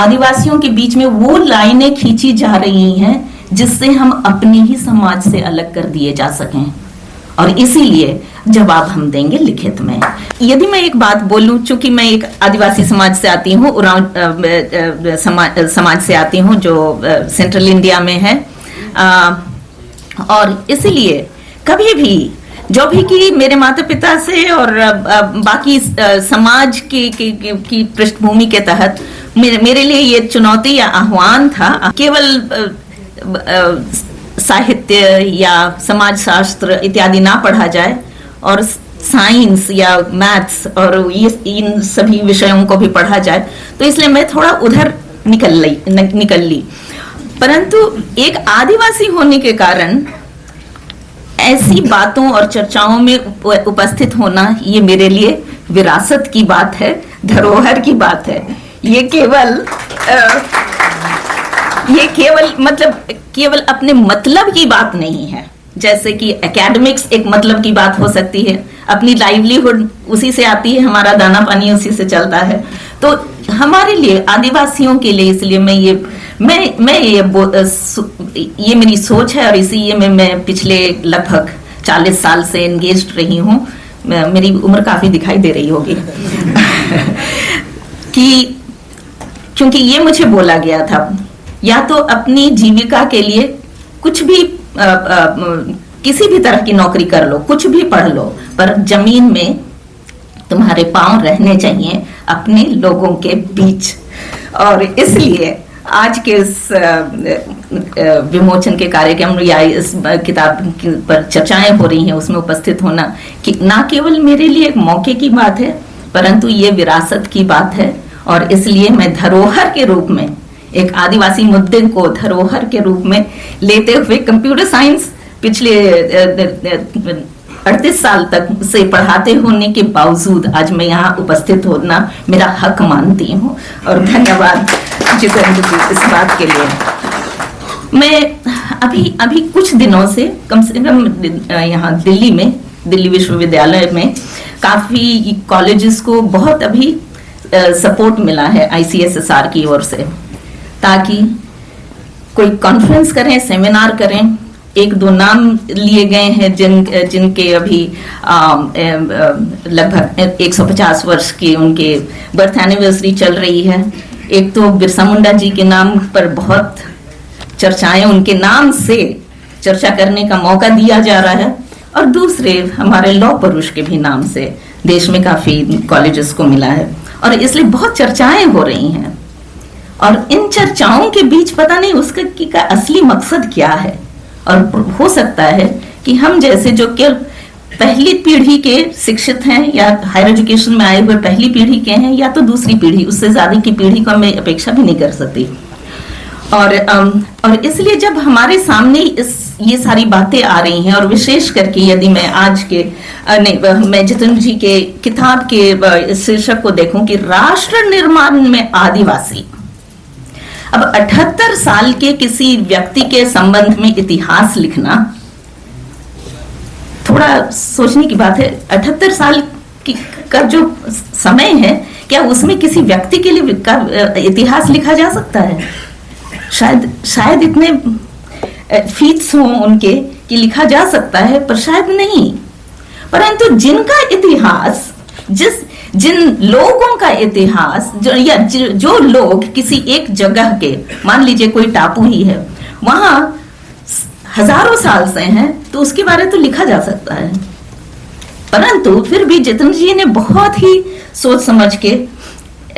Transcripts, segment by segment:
आदिवासियों के बीच में वो लाइनें खींची जा रही हैं जिससे हम अपने ही समाज से अलग कर दिए जा सकें, और इसीलिए जवाब हम देंगे लिखित में। यदि मैं एक बात बोलूं, चूंकि मैं एक आदिवासी समाज से आती हूँ, उरांव समाज से आती हूँ जो सेंट्रल इंडिया में है, और इसीलिए कभी भी जो भी कि मेरे माता पिता से और बाकी समाज की पृष्ठभूमि के तहत मेरे लिए ये चुनौती या आह्वान था, केवल साहित्य या समाज शास्त्र इत्यादि ना पढ़ा जाए और साइंस या मैथ्स और ये इन सभी विषयों को भी पढ़ा जाए, तो इसलिए मैं थोड़ा उधर निकल ली। परंतु एक आदिवासी होने के कारण ऐसी बातों और चर्चाओं में उपस्थित होना ये मेरे लिए विरासत की बात है, धरोहर की बात है। ये केवल अपने मतलब की बात नहीं है, जैसे कि एकेडमिक्स एक मतलब की बात हो सकती है, अपनी लाइवलीहुड उसी से आती है, हमारा दाना पानी उसी से चलता है। तो हमारे लिए आदिवासियों के लिए, इसलिए ये मेरी सोच है और इसी में मैं पिछले लगभग 40 साल से एंगेज्ड रही हूँ। मेरी उम्र काफी दिखाई दे रही होगी कि क्योंकि ये मुझे बोला गया था, या तो अपनी जीविका के लिए कुछ भी किसी भी तरह की नौकरी कर लो, कुछ भी पढ़ लो, पर जमीन में तुम्हारे पांव रहने चाहिए अपने लोगों के बीच। और इसलिए आज के इस विमोचन के कार्यक्रम या इस किताब पर चर्चाएं हो रही हैं, उसमें उपस्थित होना कि ना केवल मेरे लिए एक मौके की बात है, परंतु ये विरासत की बात है। और इसलिए मैं धरोहर के रूप में, एक आदिवासी मुद्दे को धरोहर के रूप में लेते हुए कंप्यूटर साइंस पिछले 38 साल तक से पढ़ाते होने के बावजूद आज मैं यहाँ उपस्थित होना मेरा हक मानती हूँ। और धन्यवाद जितेंद्र जी इस बात के लिए। मैं अभी कुछ दिनों से कम यहाँ दिल्ली विश्वविद्यालय में काफी कॉलेजेस को बहुत अभी सपोर्ट मिला है ICSSR की ओर से, ताकि कोई कॉन्फ्रेंस करें, सेमिनार करें। एक दो नाम लिए गए हैं जिनके अभी लगभग 150 वर्ष की उनके बर्थ एनिवर्सरी चल रही है। एक तो बिरसा मुंडा जी के नाम पर बहुत चर्चाएं, उनके नाम से चर्चा करने का मौका दिया जा रहा है, और दूसरे हमारे लौह पुरुष के भी नाम से देश में काफी कॉलेजेस को मिला है, और इसलिए बहुत चर्चाएं हो रही हैं। और इन चर्चाओं के बीच पता नहीं उसका असली मकसद क्या है, और हो सकता है कि हम जैसे जो कि पहली पीढ़ी के शिक्षित हैं या हायर एजुकेशन में आए हुए पहली पीढ़ी के हैं, या तो दूसरी पीढ़ी, उससे ज्यादा की पीढ़ी को मैं अपेक्षा भी नहीं कर सकती। और इसलिए जब हमारे सामने ये सारी बातें आ रही हैं, और विशेष करके यदि मैं आज के मैं जितेंद्र जी के किताब के शीर्षक को देखूं कि राष्ट्र निर्माण में आदिवासी, अब 78 साल के किसी व्यक्ति के संबंध में इतिहास लिखना थोड़ा सोचने की बात है। 78 साल का जो समय है, क्या उसमें किसी व्यक्ति के लिए इतिहास लिखा जा सकता है? शायद इतने फीट्स हों उनके कि लिखा जा सकता है, पर शायद नहीं। परंतु जिनका इतिहास, जिन लोगों का इतिहास, जो लोग किसी एक जगह के, मान लीजिए कोई टापू ही है, वहां हजारों साल से हैं, तो उसके बारे तो लिखा जा सकता है। परंतु फिर भी जितेंद्र जी ने बहुत ही सोच समझ के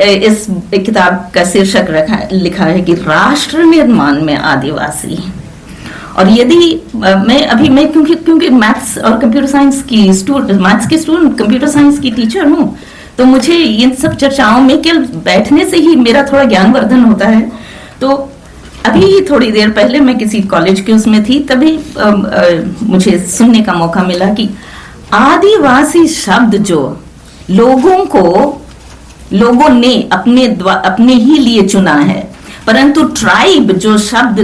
इस किताब का शीर्षक लिखा है कि राष्ट्र निर्माण में आदिवासी। और यदि मैं क्योंकि मैथ्स और कंप्यूटर साइंस की मैथ्स के स्टूडेंट, कंप्यूटर साइंस की टीचर हूँ, तो मुझे इन सब चर्चाओं में केवल बैठने से ही मेरा थोड़ा ज्ञानवर्धन होता है। तो अभी थोड़ी देर पहले मैं किसी कॉलेज के उसमें थी, तभी मुझे सुनने का मौका मिला कि आदिवासी शब्द जो लोगों ने अपने ही लिए चुना है, परंतु ट्राइब जो शब्द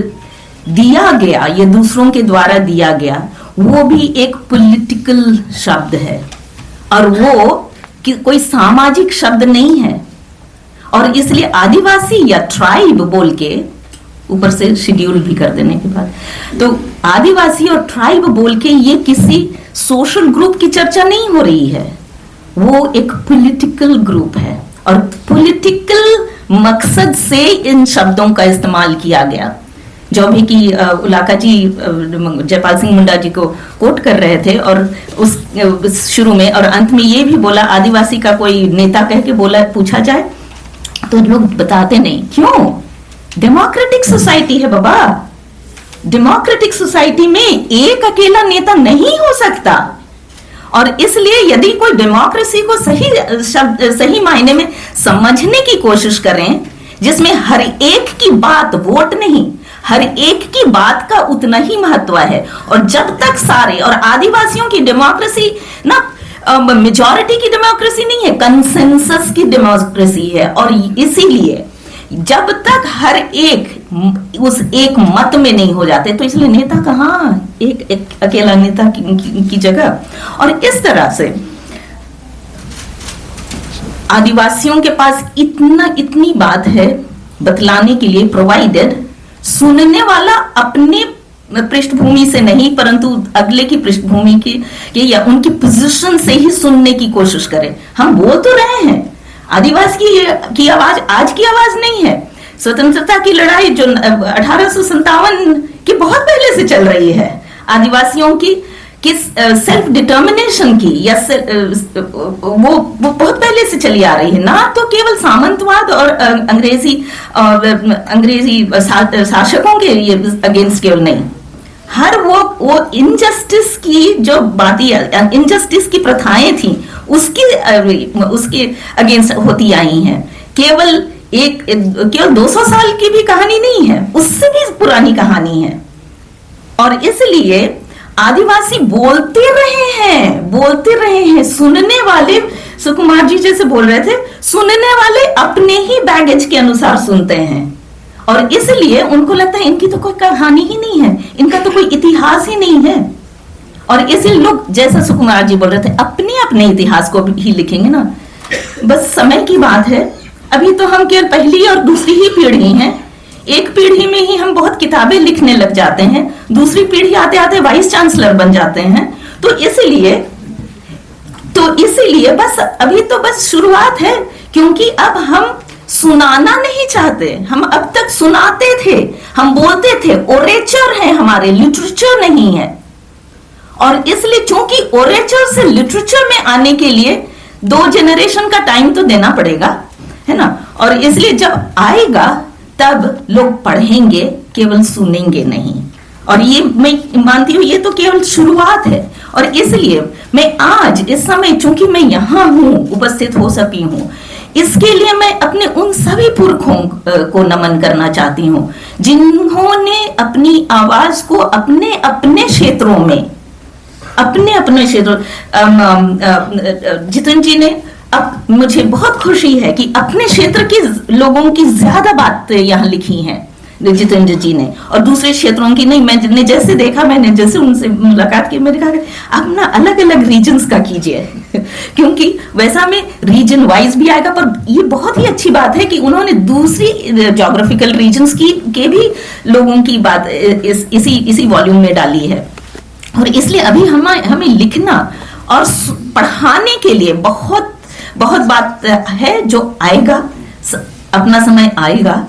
दिया गया, ये दूसरों के द्वारा दिया गया, वो भी एक पॉलिटिकल शब्द है, और वो कोई सामाजिक शब्द नहीं है। और इसलिए आदिवासी या ट्राइब बोल के ऊपर से शेड्यूल भी कर देने के बाद, तो आदिवासी और ट्राइब बोल के ये किसी सोशल ग्रुप की चर्चा नहीं हो रही है, वो एक पॉलिटिकल ग्रुप है और पॉलिटिकल मकसद से इन शब्दों का इस्तेमाल किया गया। जो भी कि उलाका जी जयपाल सिंह मुंडा जी को कोट कर रहे थे और उस शुरू में और अंत में ये भी बोला, आदिवासी का कोई नेता कह के बोला, पूछा जाए तो लोग बताते नहीं। क्यों? डेमोक्रेटिक सोसाइटी है बाबा, डेमोक्रेटिक सोसाइटी में एक अकेला नेता नहीं हो सकता। और इसलिए यदि कोई डेमोक्रेसी को सही मायने में समझने की कोशिश करें, जिसमें हर एक की बात, वोट नहीं, हर एक की बात का उतना ही महत्व है, और जब तक सारे, और आदिवासियों की डेमोक्रेसी ना मेजॉरिटी की डेमोक्रेसी नहीं है, कंसेंसस की डेमोक्रेसी है। और इसीलिए जब तक हर एक उस एक मत में नहीं हो जाते, तो इसलिए नेता कहाँ, एक अकेला नेता की जगह। और इस तरह से आदिवासियों के पास इतनी बात है बतलाने के लिए, प्रोवाइडेड सुनने वाला अपने पृष्ठभूमि से नहीं परंतु अगले की पृष्ठभूमि की या उनकी पोजीशन से ही सुनने की कोशिश करे। हम बोल तो रहे हैं, आदिवासी की आवाज आज की आवाज नहीं है। स्वतंत्रता की लड़ाई जो 1857 की बहुत पहले से चल रही है, आदिवासियों की किस सेल्फ डिटर्मिनेशन की या वो बहुत पहले से चली आ रही है, ना तो केवल सामंतवाद और अंग्रेजी शासकों के अगेंस्ट केवल नहीं, हर वो इनजस्टिस की जो बातें, इनजस्टिस की प्रथाएं थी उसके अगेंस्ट होती आई हैं। केवल 200 साल की भी कहानी नहीं है, उससे भी पुरानी कहानी है। और इसलिए आदिवासी बोलते रहे हैं। सुनने वाले, सुकुमार जी जैसे बोल रहे थे, सुनने वाले अपने ही बैगेज के अनुसार सुनते हैं, और इसलिए उनको लगता है इनकी तो कोई कहानी ही नहीं है, इनका तो कोई इतिहास ही नहीं है। और इसलिए लोग, जैसा सुकुमार जी बोल रहे थे, अपने अपने इतिहास को ही लिखेंगे ना। बस समय की बात है, अभी तो हम केवल पहली और दूसरी ही पीढ़ी हैं। एक पीढ़ी में ही हम बहुत किताबें लिखने लग जाते हैं, दूसरी पीढ़ी आते आते वाइस चांसलर बन जाते हैं। तो इसीलिए बस अभी तो बस शुरुआत है, क्योंकि अब हम सुनाना नहीं चाहते। हम अब तक सुनाते थे, हम बोलते थे, ओरेचर है हमारे, लिटरेचर नहीं है। और इसलिए चूंकि ओरेचर से लिटरेचर में आने के लिए 2 जनरेशन का टाइम तो देना पड़ेगा, है ना। और इसलिए जब आएगा तब लोग पढ़ेंगे, केवल सुनेंगे नहीं। और ये मैं मानती हूं, ये तो केवल शुरुआत है। और इसलिए मैं आज इस समय, चूंकि मैं यहां हूं, उपस्थित हो सकी हूं, इसके लिए मैं अपने उन सभी पुरखों को नमन करना चाहती हूं, जिन्होंने अपनी आवाज को अपने अपने क्षेत्रों में, जितेंद्र जी ने, अब मुझे बहुत खुशी है कि अपने क्षेत्र के लोगों की ज्यादा बात यहाँ लिखी है जितेंद्र जी ने, और दूसरे क्षेत्रों की नहीं। मैंने जैसे देखा, मैंने जैसे उनसे मुलाकात की, मैंने कहा आप ना अलग अलग रीजन्स का कीजिए क्योंकि वैसा में रीजन वाइज भी आएगा। पर ये बहुत ही अच्छी बात है कि उन्होंने दूसरी ज्योग्राफिकल रीजन्स के भी लोगों की बात इसी वॉल्यूम में डाली है। और इसलिए अभी हमें लिखना और पढ़ाने के लिए बहुत बहुत बात है जो आएगा। अपना समय आएगा,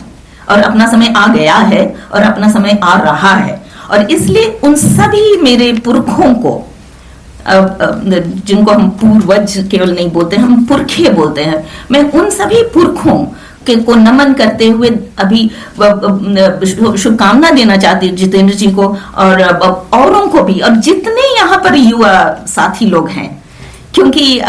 और अपना समय आ गया है, और अपना समय आ रहा है। और इसलिए उन सभी मेरे पुरखों को, जिनको हम पूर्वज केवल नहीं बोलते, हम पुरखे बोलते हैं, मैं उन सभी पुरखों को नमन करते हुए अभी शुभकामना देना चाहती हूँ जितेंद्र जी को, और औरों को भी, और जितने यहाँ पर युवा साथी लोग हैं। क्योंकि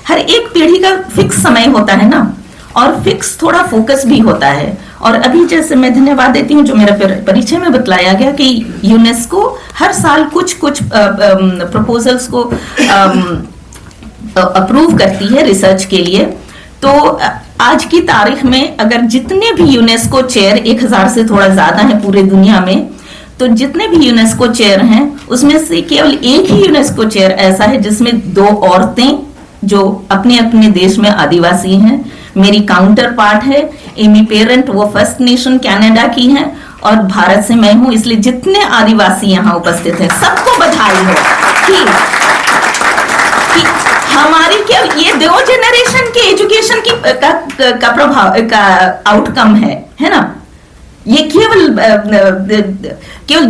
हर एक पीढ़ी का फिक्स समय होता है ना, और फिक्स थोड़ा फोकस भी होता है। और अभी जैसे मैं धन्यवाद देती हूँ जो मेरा परिचय में बतलाया गया कि यूनेस्को हर साल कुछ प्रपोजल्स को अप्रूव करती है रिसर्च के लिए। तो आज की तारीख में अगर जितने भी यूनेस्को चेयर, 1000 से थोड़ा ज्यादा है पूरे दुनिया में, तो जितने भी यूनेस्को चेयर हैं उसमें से केवल एक ही यूनेस्को चेयर ऐसा है जिसमें 2 औरतें जो अपने अपने देश में आदिवासी हैं, मेरी काउंटर पार्ट है एमी पेरेंट, वो फर्स्ट नेशन कनाडा की हैं और भारत से मैं हूं, इसलिए जितने आदिवासी यहाँ उपस्थित हैं सबको बधाई हो कि हमारी क्या ये 2 जनरेशन के एजुकेशन की का प्रभाव का आउटकम है ना। ये केवल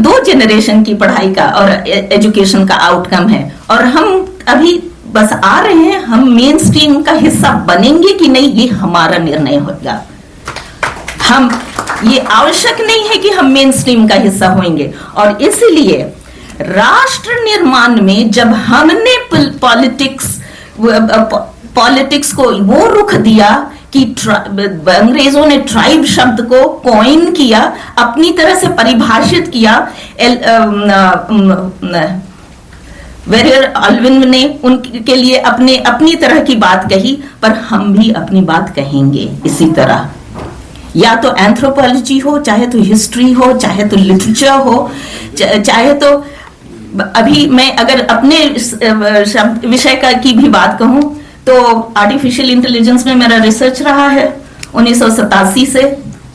2 जनरेशन की पढ़ाई का और एजुकेशन का आउटकम है, और हम अभी बस आ रहे हैं। हम मेन स्ट्रीम का हिस्सा बनेंगे कि नहीं ये हमारा निर्णय होगा। हम ये आवश्यक नहीं है कि हम मेन स्ट्रीम का हिस्सा होंगे, और इसलिए राष्ट्र निर्माण में जब हमने पॉलिटिक्स को वो रुख दिया कि अंग्रेजों ने ट्राइब शब्द को कॉइन किया, अपनी तरह से परिभाषित किया, वेरियर अल्विन ने उनके लिए अपनी तरह की बात कही, पर हम भी अपनी बात कहेंगे इसी तरह। या तो एंथ्रोपोलॉजी हो, चाहे तो हिस्ट्री हो, चाहे तो लिटरेचर हो, चाहे तो अभी मैं अगर अपने विषय का की भी बात कहूं तो आर्टिफिशियल इंटेलिजेंस में मेरा रिसर्च रहा है 1987 से।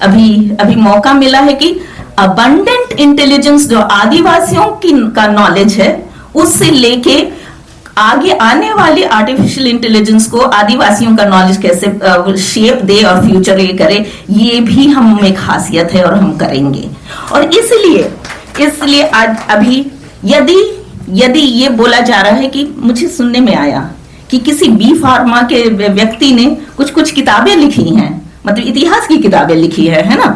अभी मौका मिला है कि अबंडेंट इंटेलिजेंस जो आदिवासियों का नॉलेज है उससे लेके आगे आने वाली आर्टिफिशियल इंटेलिजेंस को आदिवासियों का नॉलेज कैसे शेप दे और फ्यूचर ये करे, ये भी हम में खासियत है और हम करेंगे। और इसलिए आज अभी यदि ये बोला जा रहा है कि मुझे सुनने में आया कि किसी बी फार्मा के व्यक्ति ने कुछ किताबें लिखी हैं, मतलब इतिहास की किताबें लिखी है ना,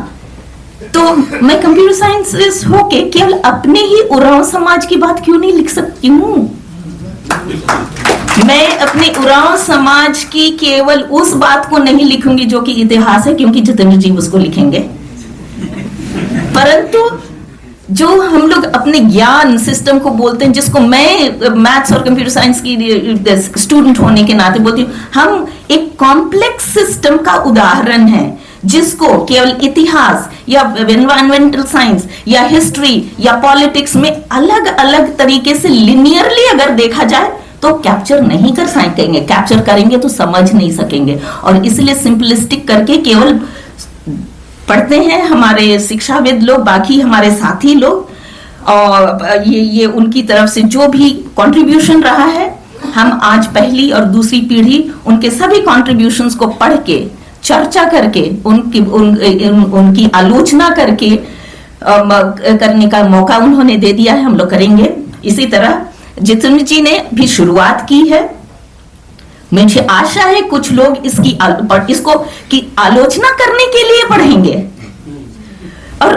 तो मैं कंप्यूटर साइंस होके केवल अपने ही उरांव समाज की बात क्यों नहीं लिख सकती हूँ? मैं अपने उरांव समाज की केवल उस बात को नहीं लिखूंगी जो कि इतिहास है, क्योंकि जितेंद्र जी उसको लिखेंगे, परंतु जो हम लोग अपने ज्ञान सिस्टम को बोलते हैं, जिसको मैं मैथ्स और कंप्यूटर साइंस की स्टूडेंट होने के नाते बोलती हूँ, हम एक कॉम्प्लेक्स सिस्टम का उदाहरण है जिसको केवल इतिहास या एनवायरमेंटल साइंस या हिस्ट्री या पॉलिटिक्स में अलग अलग तरीके से लिनियरली अगर देखा जाए तो कैप्चर नहीं कर सकेंगे। कैप्चर करेंगे तो समझ नहीं सकेंगे, और इसलिए सिंपलिस्टिक करके केवल पढ़ते हैं हमारे शिक्षाविद लोग, बाकी हमारे साथी लोग, और ये उनकी तरफ से जो भी कंट्रीब्यूशन रहा है, हम आज पहली और दूसरी पीढ़ी उनके सभी कंट्रीब्यूशंस को पढ़ के, चर्चा करके, उनकी आलोचना करके करने का मौका उन्होंने दे दिया है। हम लोग करेंगे। इसी तरह जितेंद्र जी ने भी शुरुआत की है। मुझे आशा है कुछ लोग इसको की आलोचना करने के लिए पढ़ेंगे, और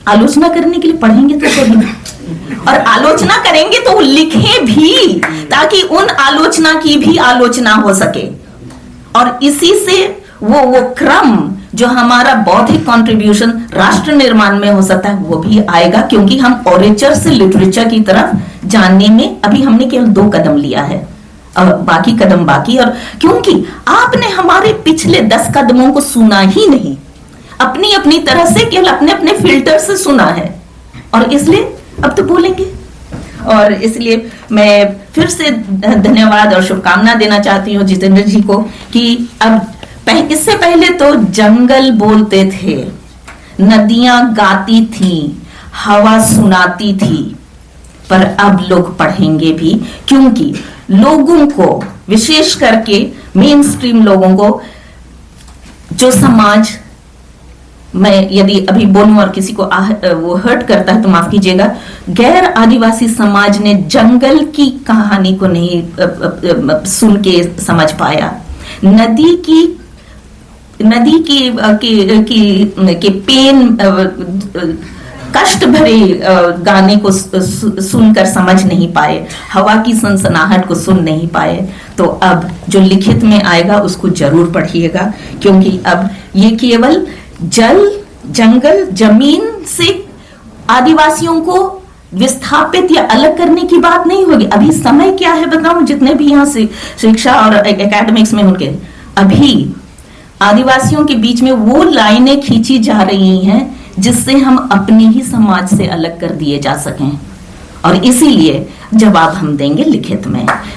आलोचना करने के लिए पढ़ेंगे तो और आलोचना करेंगे तो लिखे भी, ताकि उन आलोचना की भी आलोचना हो सके। और इसी से वो क्रम जो हमारा बौद्धिक कंट्रीब्यूशन राष्ट्र निर्माण में हो सकता है वो भी आएगा, क्योंकि हम ऑरेचर से लिटरेचर की तरफ जानने में अभी हमने केवल 2 कदम लिया है, और बाकी कदम बाकी। और क्योंकि आपने हमारे पिछले 10 कदमों को सुना ही नहीं, अपनी अपनी तरह से केवल अपने अपने फिल्टर से सुना है, और इसलिए अब तो बोलेंगे। और इसलिए मैं फिर से धन्यवाद और शुभकामना देना चाहती हूँ जितेंद्र जी को कि अब इससे पहले तो जंगल बोलते थे, नदियां गाती थी, हवा सुनाती थी, पर अब लोग पढ़ेंगे भी, क्योंकि लोगों को, विशेष करके मेन स्ट्रीम लोगों को, जो समाज, मैं यदि अभी बोलूं और किसी को वो हर्ट करता है तो माफ कीजिएगा, गैर आदिवासी समाज ने जंगल की कहानी को नहीं सुन के समझ पाया, नदी की पेन, कष्ट भरे गाने को सुनकर समझ नहीं पाए, हवा की सनसनाहट को सुन नहीं पाए। तो अब जो लिखित में आएगा उसको जरूर पढ़िएगा, क्योंकि अब ये केवल जल, जंगल, जमीन से आदिवासियों को विस्थापित या अलग करने की बात नहीं होगी। अभी समय क्या है बताऊं, जितने भी यहाँ से शिक्षा और एकेडमिक्स में उनके, अभी आदिवासियों के बीच में वो लाइनें खींची जा रही हैं जिससे हम अपनी ही समाज से अलग कर दिए जा सकें, और इसीलिए जवाब हम देंगे लिखित में।